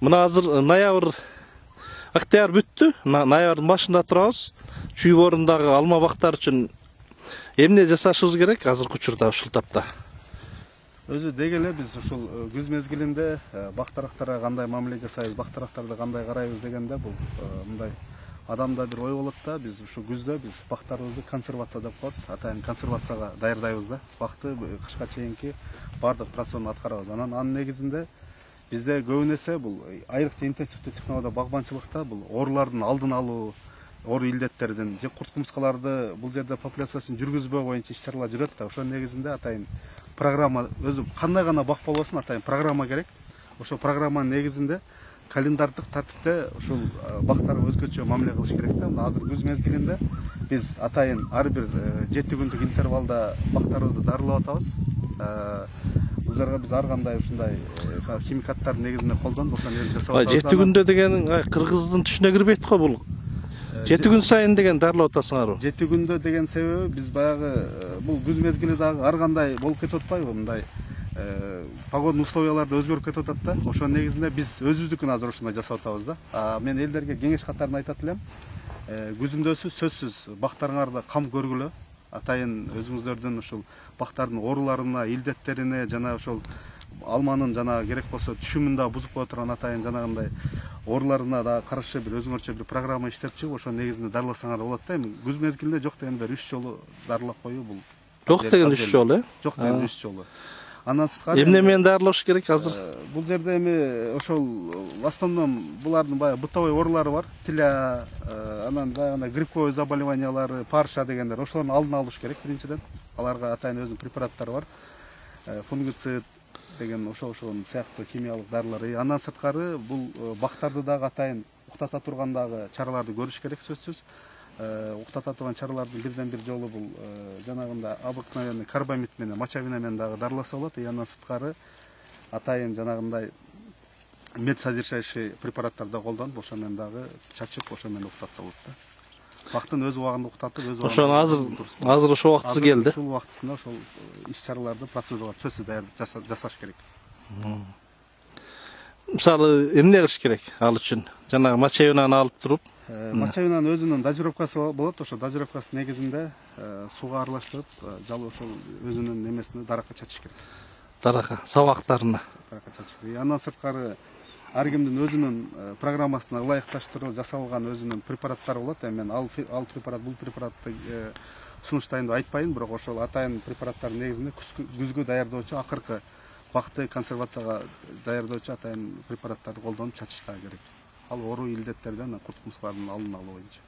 Мына азыр ноябрь октябрь бүттү. Ноябрдын башында турабыз. Чүй борундагы алма бактар үчүн эмне жасашыбыз керек азыркы учурда ушул тапта? Өзү дегеле биз ушул күз мезгилинде бактарактарга кандай мамиле жасайбыз, бактарактарды кандай карайбыз дегенде бул мындай адамда бир ой болот да, биз ушу күздө биз бактарыбызды консервация деп коет, атайын консервацияга даярдайбыз да. Бакты кышка чейинки бардык процессун аткарабыз. Анын негизинде бизде көбүн эсе бул айрыкча интенсивдүү технологияда багбанчылыкта бул оорулардын алдын алуу, оору илдеттердин же курт кумурскаларды бул жерде популяциясын жүргүзбөө боюнча иш-чаралар жүрөт да. Ошонун негизинде атайын программа өзү кандай гана бак болбосун атайын программа керек. Ошол программанын негизинде календардык тартипте ушул бактарга өзгөчө мамиле кылыш керек да. Азыр күз мезгилинде биз атайын ар бир 7 күндүк интервалда бактарыбызды дарылап атабыз. Бул жерге биз ар кандай ушундай химикаттардын негизинде колдонуп ошону жасап атабыз. 7 күндө деген кыргыздын түшүнө кирбейт го бул. 7 күн сайын деген дарылап атасыңар. 7 күндө деген себеби биз баягы бул күз мезгили дагы ар кандай болуп кетип атпайбы, мындай погодный условияларды өзгөрүп кетип атат да. Ошонун негизинде биз өзүбүздүкүн азыр ушундай жасап атабыз да. Мен элдерге кеңеш катарында айтат элем. Күзүндөсү сөзсүз бактарыңарды кам көргүлө. Атайын өзүңүздөрдүн ушул бактардын ооруларына, илдеттерине жана ошол алманын жана керек болсо түшүмүн да бузуп кое турган атайын жанагындай ооруларына да каршы бир өзүңөрчө бир программа иштеп чыгып ошонун негизинде дарыласаңар болот да. Эми күз мезгилинде жок дегенде 3 жолу дарылап коюу бул. Жок деген 3 жолу, Жок деген 3 жолу. Андан сырткары эмне менен дарылаш керек азыр? Бул жерде эми ошол в основном булардын баягы бытовой оорулары бар. Тиля, анан баягы грибковый заболеваниялары, парша дегендер, ошолордун алдын алыш керек биринчиден. Аларга атайын өзүнүн препараттары бар. Фунгицид деген ошол сыяктуу химиялык дарылар. Андан сырткары бул бактарды дагы атайын уктата турган дагы чараларды көрүш керек сөзсүз. Уктата турган чаралардын бирден бир жолу бул жанагындай обыкновенный карбамид менен, мочавина менен дагы дарыласа болот. Андан сырткары атайын жанагындай мед содержащий препараттарды колдонуп, ошо менен дагы чачып, ошо менен уктатса болот да. Бактын өз убагында уктатып, өз убагында. Ошону азыр ошол убактысы келди. Ушул убактысында ошол иш-чараларды, процедураларды сөзсүз жасаш керек. Мисалы, эмне кылыш керек ал үчүн? Жанагы мочавинаны алып туруп, мочавинанын өзүнүн дозировкасы болот. Ошо дозировкасы негизинде сууга аралаштырып, жалпы ошол өзүнүн немесине даракка чачыш керек. Даракка, сабактарына. Даракка чачыш керек. Андан сырткары ар кимдин өзүнүн программасына ылайыкташтырып жасалган өзүнүн препараттары болот. Мен ал препарат, бул препаратты сунуштайын деп айтпайын, бирок ошол атайын препараттардын негизинде күзгү даярдоочу акыркы бакты консервацияга даярдоочу атайын препараттарды колдонуп чачыш керек. Ал оору илдеттерден, курт кумурскалардын алдын алуу боюнча.